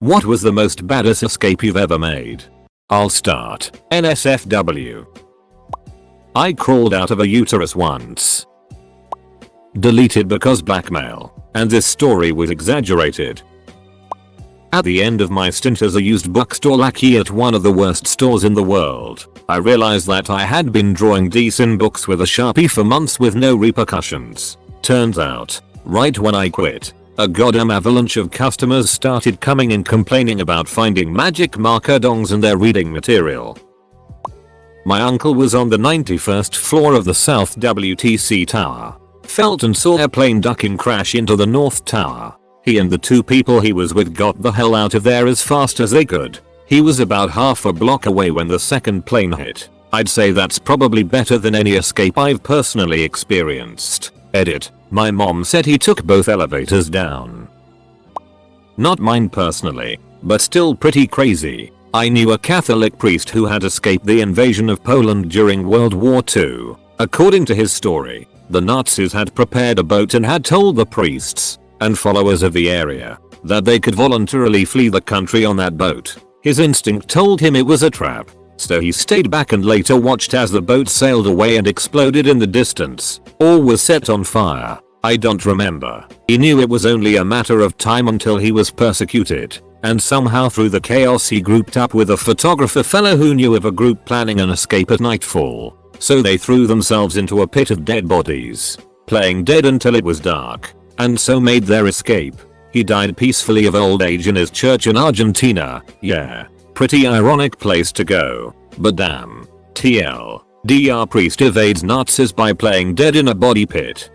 What was the most baddest escape you've ever made? I'll start. NSFW. I crawled out of a uterus once. Deleted because blackmail. And this story was exaggerated. At the end of my stint as a used bookstore lackey at one of the worst stores in the world, I realized that I had been drawing decent books with a Sharpie for months with no repercussions. Turns out, right when I quit, a goddamn avalanche of customers started coming in complaining about finding magic marker dongs in their reading material. My uncle was on the 91st floor of the South WTC Tower. Felt and saw a plane ducking crash into the North Tower. He and the two people he was with got the hell out of there as fast as they could. He was about half a block away when the second plane hit. I'd say that's probably better than any escape I've personally experienced. Edit. My mom said he took both elevators down. Not mine personally, but still pretty crazy. I knew a Catholic priest who had escaped the invasion of Poland during World War II. According to his story, the Nazis had prepared a boat and had told the priests and followers of the area that they could voluntarily flee the country on that boat. His instinct told him it was a trap, so he stayed back and later watched as the boat sailed away and exploded in the distance. All was set on fire. I don't remember. He knew it was only a matter of time until he was persecuted, and somehow through the chaos he grouped up with a photographer fellow who knew of a group planning an escape at nightfall. So they threw themselves into a pit of dead bodies, playing dead until it was dark, and so made their escape. He died peacefully of old age in his church in Argentina. Yeah, pretty ironic place to go, but damn. TLDR priest evades Nazis by playing dead in a body pit.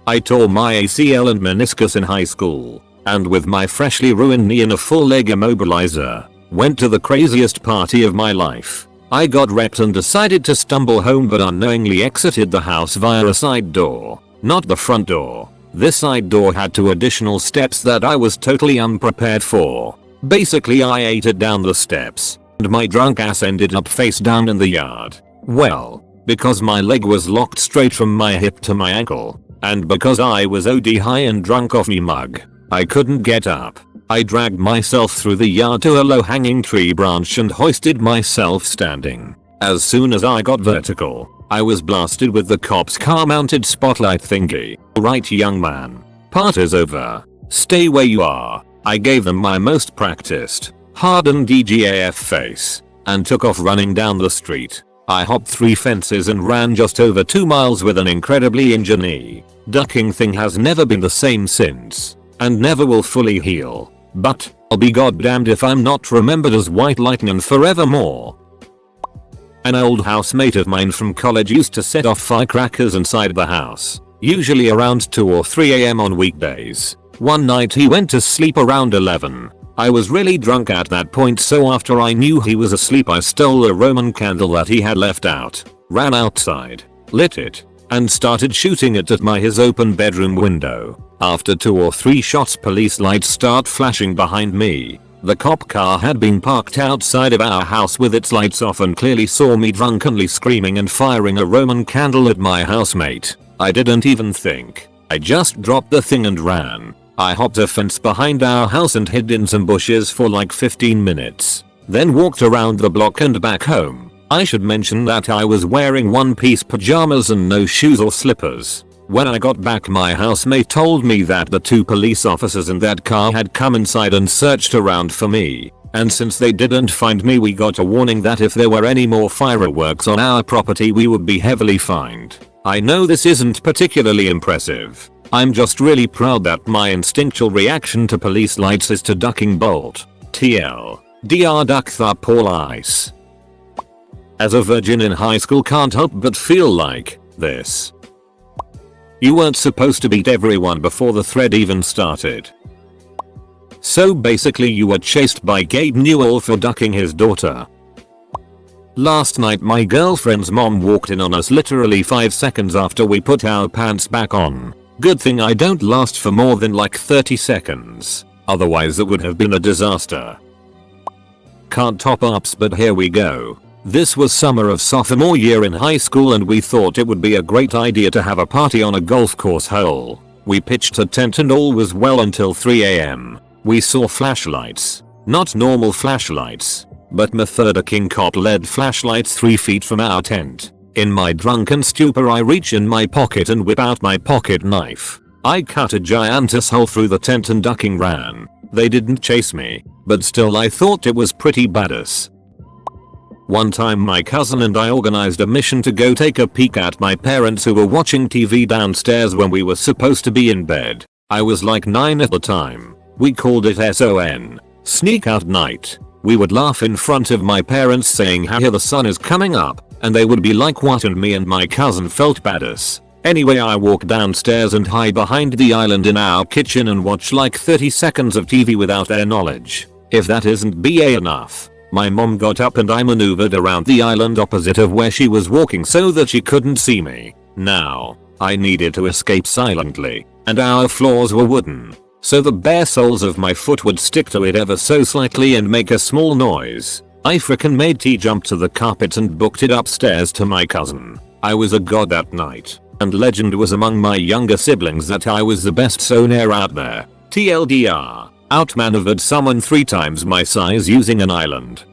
I tore my ACL and meniscus in high school, and with my freshly ruined knee in a full leg immobilizer, went to the craziest party of my life. I got wrecked and decided to stumble home but unknowingly exited the house via a side door, not the front door. This side door had 2 additional steps that I was totally unprepared for. Basically I ate it down the steps, and my drunk ass ended up face down in the yard. Well, because my leg was locked straight from my hip to my ankle, and because I was OD high and drunk off me mug, I couldn't get up. I dragged myself through the yard to a low-hanging tree branch and hoisted myself standing. As soon as I got vertical, I was blasted with the cop's car-mounted spotlight thingy. Right, young man. Part is over. Stay where you are. I gave them my most practiced, hardened DGAF face, and took off running down the street. I hopped 3 fences and ran just over 2 miles with an incredibly injured knee. Ducking thing has never been the same since, and never will fully heal. But I'll be goddamned if I'm not remembered as White Lightning forevermore. An old housemate of mine from college used to set off firecrackers inside the house, usually around 2 or 3 AM on weekdays. One night he went to sleep around 11. I was really drunk at that point, so after I knew he was asleep I stole a Roman candle that he had left out, ran outside, lit it, and started shooting it at his open bedroom window. After 2 or 3 shots police lights start flashing behind me. The cop car had been parked outside of our house with its lights off and clearly saw me drunkenly screaming and firing a Roman candle at my housemate. I didn't even think. I just dropped the thing and ran. I hopped a fence behind our house and hid in some bushes for like 15 minutes. Then walked around the block and back home. I should mention that I was wearing one-piece pajamas and no shoes or slippers. When I got back my housemate told me that the 2 police officers in that car had come inside and searched around for me, and since they didn't find me we got a warning that if there were any more fireworks on our property we would be heavily fined. I know this isn't particularly impressive. I'm just really proud that my instinctual reaction to police lights is to ducking bolt. TLDR duck the police. As a virgin in high school can't help but feel like this. You weren't supposed to beat everyone before the thread even started. So basically you were chased by Gabe Newell for ducking his daughter. Last night my girlfriend's mom walked in on us literally 5 seconds after we put our pants back on. Good thing I don't last for more than like 30 seconds. Otherwise it would have been a disaster. Can't top ups, but here we go. This was summer of sophomore year in high school and we thought it would be a great idea to have a party on a golf course hole. We pitched a tent and all was well until 3 AM. We saw flashlights. Not normal flashlights, but Murder King cop LED flashlights 3 feet from our tent. In my drunken stupor I reach in my pocket and whip out my pocket knife. I cut a giantous hole through the tent and ducking ran. They didn't chase me, but still I thought it was pretty badass. One time my cousin and I organized a mission to go take a peek at my parents who were watching TV downstairs when we were supposed to be in bed. I was like 9 at the time. We called it SON. Sneak out night. We would laugh in front of my parents saying how the sun is coming up, and they would be like what, and me and my cousin felt badass. Anyway, I walk downstairs and hide behind the island in our kitchen and watch like 30 seconds of TV without their knowledge. If that isn't BA enough, my mom got up and I maneuvered around the island opposite of where she was walking so that she couldn't see me. Now, I needed to escape silently, and our floors were wooden, so the bare soles of my foot would stick to it ever so slightly and make a small noise. I frickin' made T jump to the carpet and booked it upstairs to my cousin. I was a god that night, and legend was among my younger siblings that I was the best sonair out there. TLDR, outmaneuvered someone 3 times my size using an island.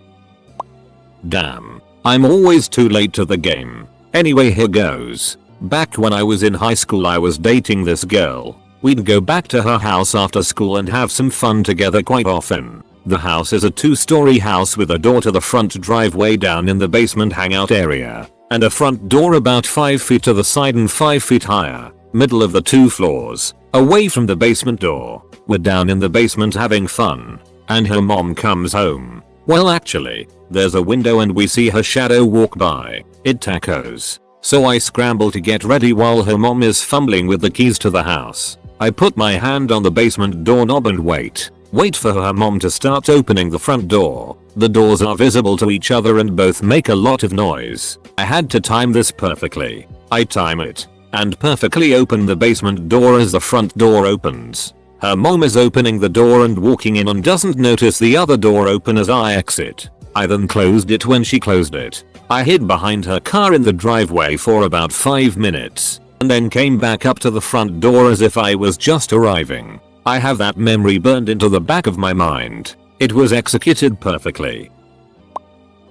Damn, I'm always too late to the game. Anyway, here goes. Back when I was in high school I was dating this girl. We'd go back to her house after school and have some fun together quite often. The house is a 2-story house with a door to the front driveway down in the basement hangout area, and a front door about 5 feet to the side and 5 feet higher, middle of the 2 floors, away from the basement door. We're down in the basement having fun, and her mom comes home. Well, actually, there's a window and we see her shadow walk by. It tacos. So I scramble to get ready while her mom is fumbling with the keys to the house. I put my hand on the basement doorknob and wait for her mom to start opening the front door. The doors are visible to each other and both make a lot of noise. I had to time this perfectly. I time it and perfectly open the basement door as the front door opens. Her mom is opening the door and walking in and doesn't notice the other door open as I exit. I then closed it when she closed it. I hid behind her car in the driveway for about 5 minutes and then came back up to the front door as if I was just arriving. I have that memory burned into the back of my mind. It was executed perfectly.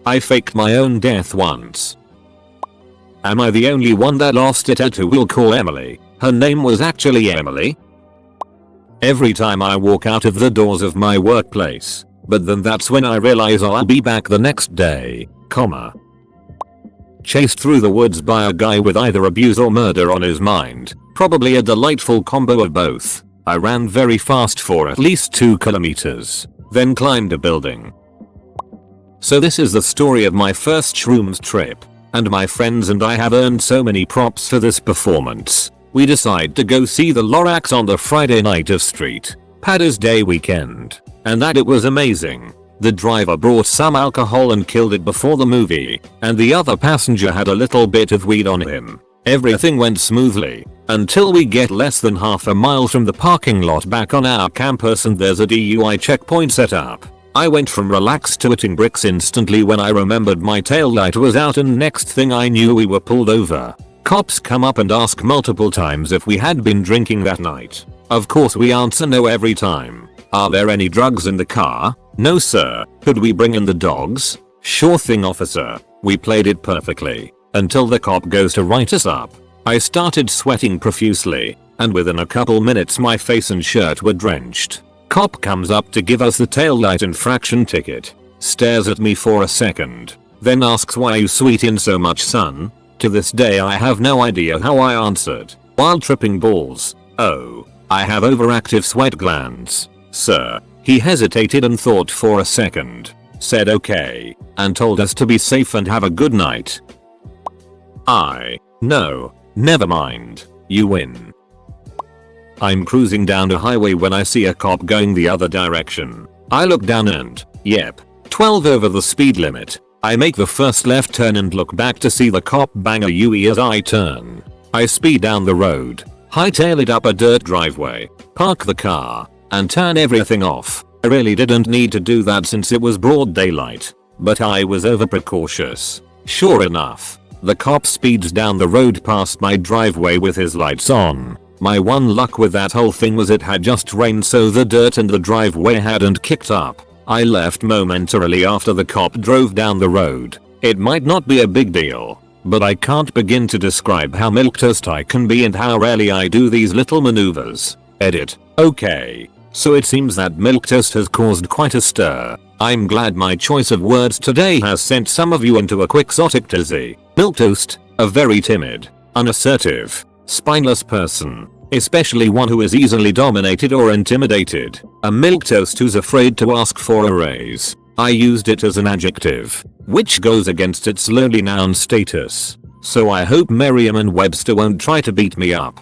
I faked my own death once. Am I the only one that lost it at who we'll call Emily? Her name was actually Emily. Every time I walk out of the doors of my workplace, but then that's when I realize I'll be back the next day, chased through the woods by a guy with either abuse or murder on his mind. Probably a delightful combo of both. I ran very fast for at least 2 kilometers, then climbed a building. So this is the story of my first shrooms trip, and my friends and I have earned so many props for this performance. We decide to go see the Lorax on the Friday night of Street Paddy's Day weekend, and that it was amazing. The driver brought some alcohol and killed it before the movie, and the other passenger had a little bit of weed on him. Everything went smoothly until we get less than half a mile from the parking lot back on our campus and there's a DUI checkpoint set up. I went from relaxed to eating bricks instantly when I remembered my taillight was out, and next thing I knew we were pulled over. Cops come up and ask multiple times if we had been drinking that night. Of course we answer no every time. Are there any drugs in the car? No sir. Could we bring in the dogs? Sure thing officer. We played it perfectly. Until the cop goes to write us up. I started sweating profusely, and within a couple minutes my face and shirt were drenched. Cop comes up to give us the taillight infraction ticket, stares at me for a second, then asks why you sweat in so much sun. To this day I have no idea how I answered, while tripping balls. Oh, I have overactive sweat glands, sir. He hesitated and thought for a second, said okay, and told us to be safe and have a good night. No, never mind, you win. I'm cruising down a highway when I see a cop going the other direction. I look down and, yep, 12 over the speed limit. I make the first left turn and look back to see the cop bang a UE as I turn. I speed down the road, hightail it up a dirt driveway, park the car, and turn everything off. I really didn't need to do that since it was broad daylight, but I was over precautious. Sure enough, the cop speeds down the road past my driveway with his lights on. My one luck with that whole thing was it had just rained, so the dirt in the driveway hadn't kicked up. I left momentarily after the cop drove down the road. It might not be a big deal, but I can't begin to describe how milquetoast I can be and how rarely I do these little maneuvers. Edit. Okay. So it seems that milquetoast has caused quite a stir. I'm glad my choice of words today has sent some of you into a quixotic tizzy. Milquetoast, a very timid, unassertive, spineless person, especially one who is easily dominated or intimidated. A milquetoast who's afraid to ask for a raise. I used it as an adjective, which goes against its lowly noun status. So I hope Merriam-Webster won't try to beat me up.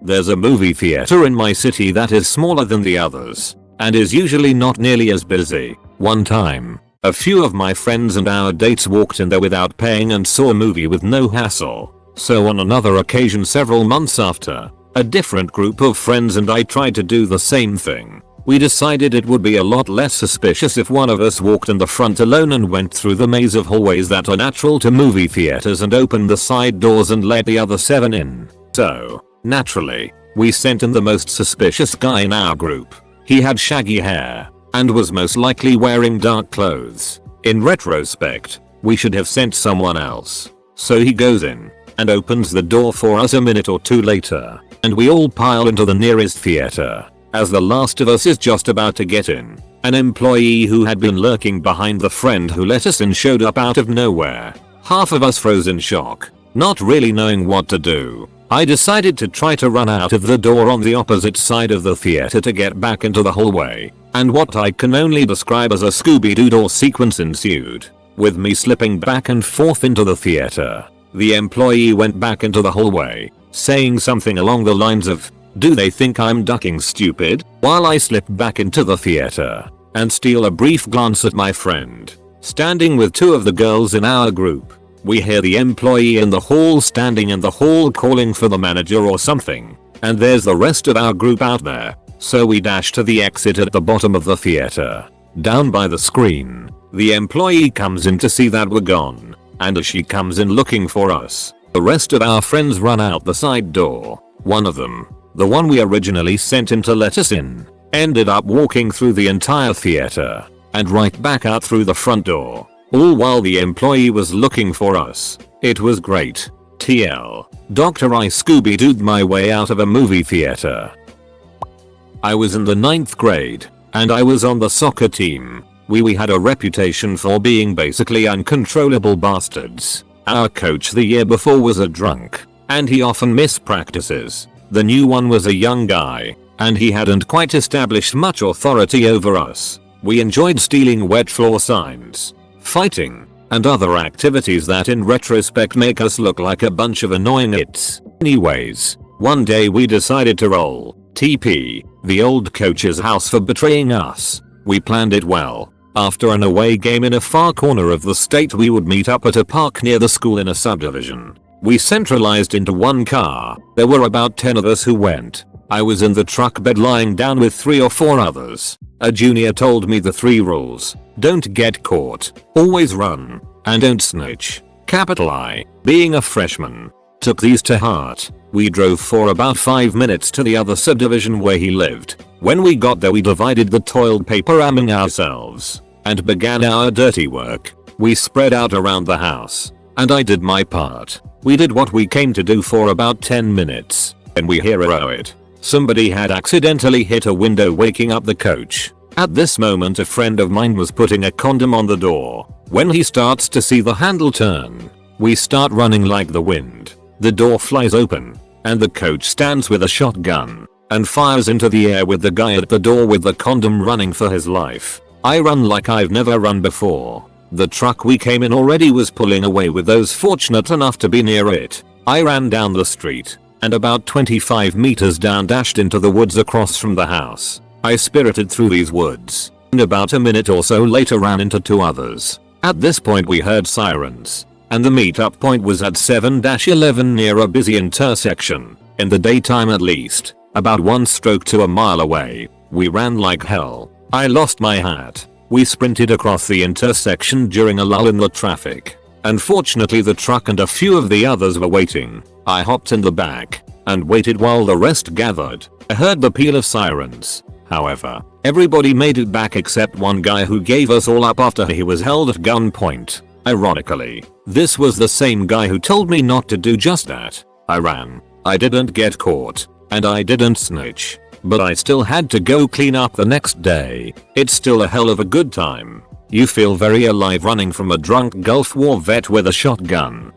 There's a movie theater in my city that is smaller than the others, and is usually not nearly as busy. One time, a few of my friends and our dates walked in there without paying and saw a movie with no hassle. So on another occasion several months after, a different group of friends and I tried to do the same thing. We decided it would be a lot less suspicious if one of us walked in the front alone and went through the maze of hallways that are natural to movie theaters and opened the side doors and let the other 7 in. So, naturally, we sent in the most suspicious guy in our group. He had shaggy hair, and was most likely wearing dark clothes. In retrospect, we should have sent someone else. So he goes in, and opens the door for us a minute or two later, and we all pile into the nearest theater. As the last of us is just about to get in, an employee who had been lurking behind the friend who let us in showed up out of nowhere. Half of us froze in shock, not really knowing what to do. I decided to try to run out of the door on the opposite side of the theater to get back into the hallway, and what I can only describe as a Scooby-Doo sequence ensued, with me slipping back and forth into the theater. The employee went back into the hallway, saying something along the lines of, "Do they think I'm ducking, stupid?" while I slip back into the theater and steal a brief glance at my friend, standing with 2 of the girls in our group. We hear the employee in the hall standing in the hall calling for the manager or something, and there's the rest of our group out there. So we dash to the exit at the bottom of the theater. Down by the screen, the employee comes in to see that we're gone, and as she comes in looking for us, the rest of our friends run out the side door. One of them, the one we originally sent in to let us in, ended up walking through the entire theater and right back out through the front door, all while the employee was looking for us. It was great. TL. Dr. I Scooby-Doo'd my way out of a movie theater. I was in the 9th grade, and I was on the soccer team. We had a reputation for being basically uncontrollable bastards. Our coach the year before was a drunk, and he often missed practices. The new one was a young guy, and he hadn't quite established much authority over us. We enjoyed stealing wet floor signs, fighting, and other activities that in retrospect make us look like a bunch of annoying its. Anyways, one day we decided to roll TP the old coach's house for betraying us. We planned it well. After an away game in a far corner of the state, we would meet up at a park near the school in a subdivision. We centralized into one car. There were about 10 of us who went. I was in the truck bed lying down with 3 or 4 others. A junior told me the 3 rules. Don't get caught, always run, and don't snitch. Capital I. Being a freshman, took these to heart. We drove for about 5 minutes to the other subdivision where he lived. When we got there, we divided the toilet paper among ourselves and began our dirty work. We spread out around the house, and I did my part. We did what we came to do for about 10 minutes, and we hear it. Somebody had accidentally hit a window, waking up the coach. At this moment, a friend of mine was putting a condom on the door. When he starts to see the handle turn, we start running like the wind. The door flies open, and the coach stands with a shotgun and fires into the air with the guy at the door with the condom running for his life. I run like I've never run before. The truck we came in already was pulling away with those fortunate enough to be near it. I ran down the street, and about 25 meters down dashed into the woods across from the house. I spirited through these woods, and about a minute or so later ran into 2 others. At this point we heard sirens, and the meetup point was at 7-11 near a busy intersection. In the daytime at least, about 1 stroke to a mile away. We ran like hell. I lost my hat. We sprinted across the intersection during a lull in the traffic. Unfortunately, the truck and a few of the others were waiting. I hopped in the back, and waited while the rest gathered. I heard the peal of sirens. However, everybody made it back except one guy who gave us all up after he was held at gunpoint. Ironically, this was the same guy who told me not to do just that. I ran. I didn't get caught, and I didn't snitch, but I still had to go clean up the next day. It's still a hell of a good time. You feel very alive running from a drunk Gulf War vet with a shotgun.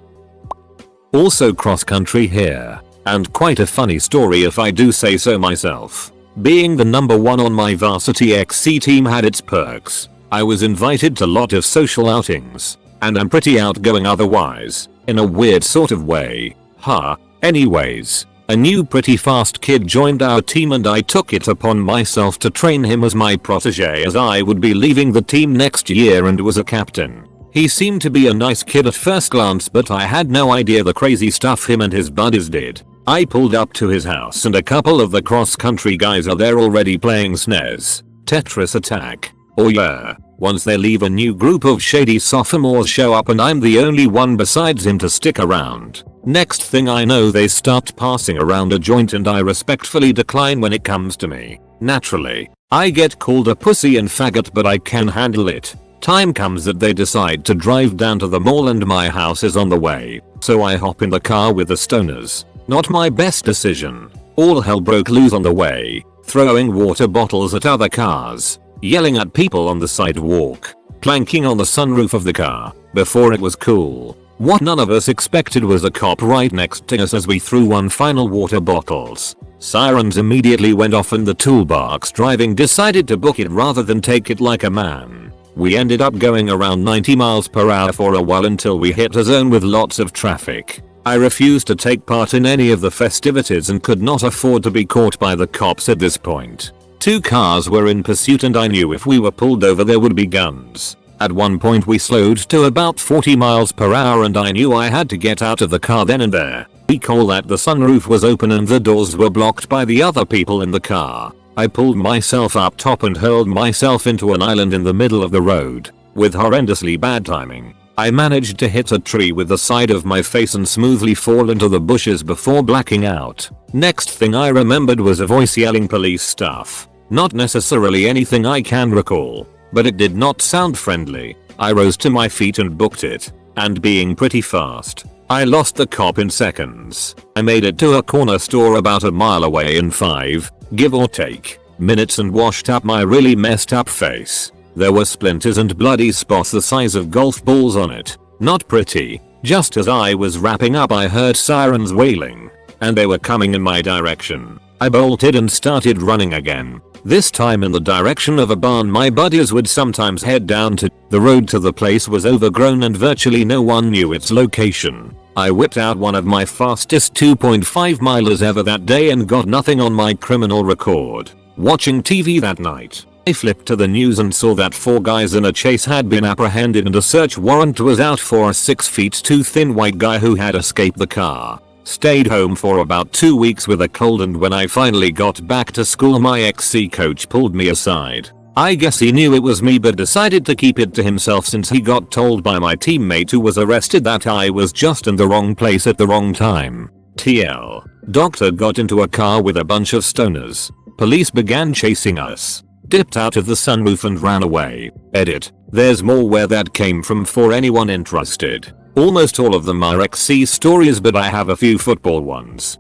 Also cross country here, and quite a funny story if I do say so myself. Being the number one on my varsity XC team had its perks. I was invited to a lot of social outings, and I'm pretty outgoing otherwise, in a weird sort of way. Anyways, a new pretty fast kid joined our team and I took it upon myself to train him as my protege as I would be leaving the team next year and was a captain. He seemed to be a nice kid at first glance, but I had no idea the crazy stuff him and his buddies did. I pulled up to his house and a couple of the cross-country guys are there already playing SNES, Tetris Attack. Oh yeah, once they leave a new group of shady sophomores show up and I'm the only one besides him to stick around. Next thing I know they start passing around a joint and I respectfully decline when it comes to me. Naturally, I get called a pussy and faggot, but I can handle it. Time comes that they decide to drive down to the mall and my house is on the way, so I hop in the car with the stoners. Not my best decision. All hell broke loose on the way, throwing water bottles at other cars, yelling at people on the sidewalk, planking on the sunroof of the car. Before it was cool, what none of us expected was a cop right next to us as we threw one final water bottles. Sirens immediately went off and the toolbox driving decided to book it rather than take it like a man. We ended up going around 90 miles per hour for a while until we hit a zone with lots of traffic. I refused to take part in any of the festivities and could not afford to be caught by the cops at this point. 2 cars were in pursuit and I knew if we were pulled over there would be guns. At one point we slowed to about 40 miles per hour and I knew I had to get out of the car then and there. We call that the sunroof was open and the doors were blocked by the other people in the car. I pulled myself up top and hurled myself into an island in the middle of the road. With horrendously bad timing, I managed to hit a tree with the side of my face and smoothly fall into the bushes before blacking out. Next thing I remembered was a voice yelling police stuff. Not necessarily anything I can recall, but it did not sound friendly. I rose to my feet and booked it, and being pretty fast, I lost the cop in seconds. I made it to a corner store about a mile away in 5, give or take, minutes and washed up my really messed up face. There were splinters and bloody spots the size of golf balls on it. Not pretty. Just as I was wrapping up I heard sirens wailing, and they were coming in my direction. I bolted and started running again. This time in the direction of a barn my buddies would sometimes head down to. The road to the place was overgrown and virtually no one knew its location. I whipped out one of my fastest 2.5 milers ever that day and got nothing on my criminal record. Watching TV that night, I flipped to the news and saw that 4 guys in a chase had been apprehended and a search warrant was out for a 6 feet 2 thin white guy who had escaped the car. Stayed home for about 2 weeks with a cold and when I finally got back to school my XC coach pulled me aside. I guess he knew it was me but decided to keep it to himself since he got told by my teammate who was arrested that I was just in the wrong place at the wrong time. TL. Doctor got into a car with a bunch of stoners. Police began chasing us. Dipped out of the sunroof and ran away. Edit. There's more where that came from for anyone interested. Almost all of them are XC stories but I have a few football ones.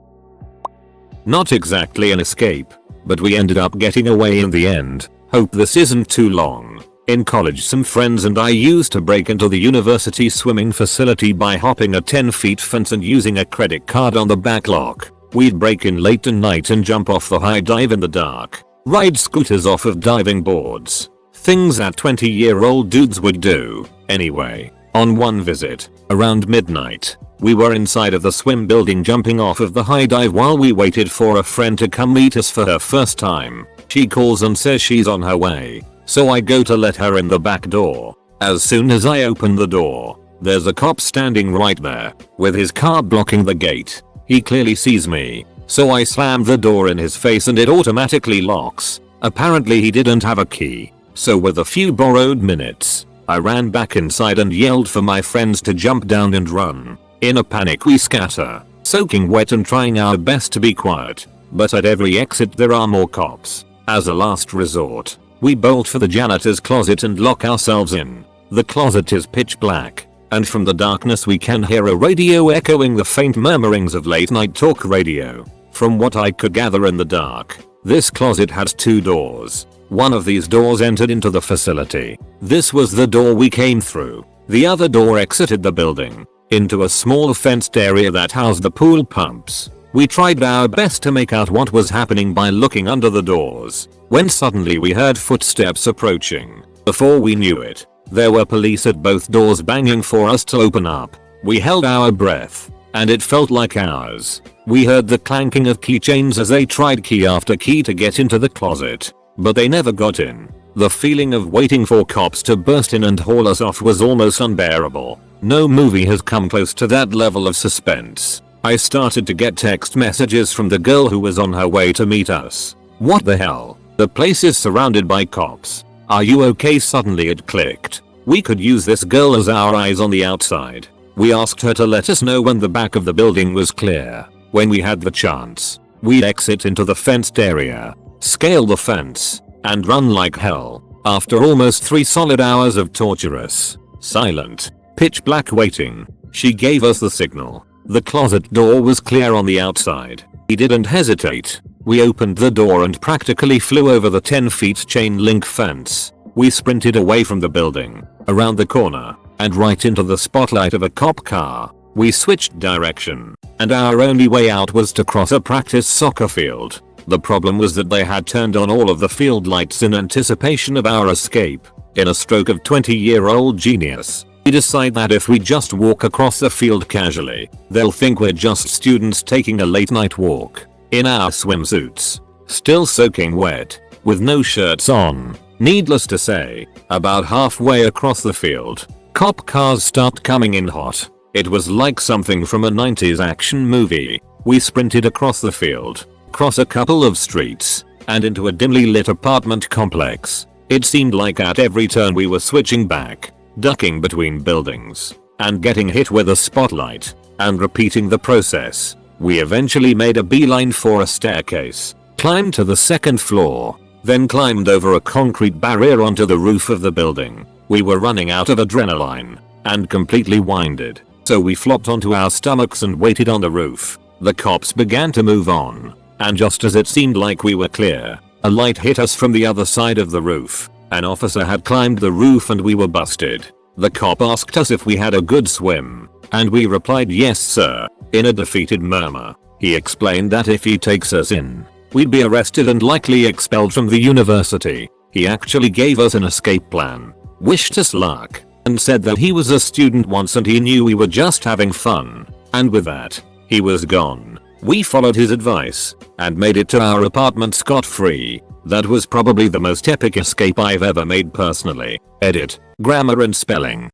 Not exactly an escape, but we ended up getting away in the end. Hope this isn't too long. In college some friends and I used to break into the university swimming facility by hopping a 10-foot fence and using a credit card on the back lock. We'd break in late at night and jump off the high dive in the dark. Ride scooters off of diving boards. Things that 20-year-old dudes would do. Anyway, on one visit, around midnight, we were inside of the swim building jumping off of the high dive while we waited for a friend to come meet us for her first time. She calls and says she's on her way, so I go to let her in the back door. As soon as I open the door, there's a cop standing right there, with his car blocking the gate. He clearly sees me, so I slam the door in his face and it automatically locks. Apparently he didn't have a key, so with a few borrowed minutes, I ran back inside and yelled for my friends to jump down and run. In a panic we scatter. soaking wet and trying our best to be quiet. But at every exit there are more cops. As a last resort, we bolt for the janitor's closet and lock ourselves in. The closet is pitch black, and from the darkness we can hear a radio echoing the faint murmurings of late night talk radio. From what I could gather in the dark, this closet had 2 doors. One of these doors entered into the facility. This was the door we came through. The other door exited the building into a small fenced area that housed the pool pumps. We tried our best to make out what was happening by looking under the doors, when suddenly we heard footsteps approaching. Before we knew it, there were police at both doors banging for us to open up. We held our breath, and it felt like hours. We heard the clanking of keychains as they tried key after key to get into the closet, but they never got in. The feeling of waiting for cops to burst in and haul us off was almost unbearable. No movie has come close to that level of suspense. I started to get text messages from the girl who was on her way to meet us. What the hell? The place is surrounded by cops. Are you okay? Suddenly it clicked. We could use this girl as our eyes on the outside. We asked her to let us know when the back of the building was clear. When we had the chance, we'd exit into the fenced area, scale the fence, and run like hell. After almost 3 solid hours of torturous, silent, pitch black waiting, she gave us the signal. The closet door was clear on the outside. We didn't hesitate. We opened the door and practically flew over the 10 feet chain link fence. We sprinted away from the building, around the corner, and right into the spotlight of a cop car. We switched direction, and our only way out was to cross a practice soccer field. The problem was that they had turned on all of the field lights in anticipation of our escape. In a stroke of 20-year-old genius, we decide that if we just walk across the field casually, they'll think we're just students taking a late night walk. In our swimsuits, still soaking wet, with no shirts on. Needless to say, about halfway across the field, cop cars start coming in hot. It was like something from a 90s action movie. We sprinted across the field, cross a couple of streets, and into a dimly lit apartment complex. It seemed like at every turn we were switching back, ducking between buildings, and getting hit with a spotlight, and repeating the process. We eventually made a beeline for a staircase, climbed to the 2nd floor, then climbed over a concrete barrier onto the roof of the building. We were running out of adrenaline, and completely winded, so we flopped onto our stomachs and waited on the roof. The cops began to move on, and just as it seemed like we were clear, a light hit us from the other side of the roof. An officer had climbed the roof and we were busted. The cop asked us if we had a good swim, and we replied yes sir, in a defeated murmur. He explained that if he takes us in, we'd be arrested and likely expelled from the university. He actually gave us an escape plan, wished us luck, and said that he was a student once and he knew we were just having fun. And with that, he was gone. We followed his advice, and made it to our apartment scot-free. That was probably the most epic escape I've ever made personally. Edit, grammar and spelling.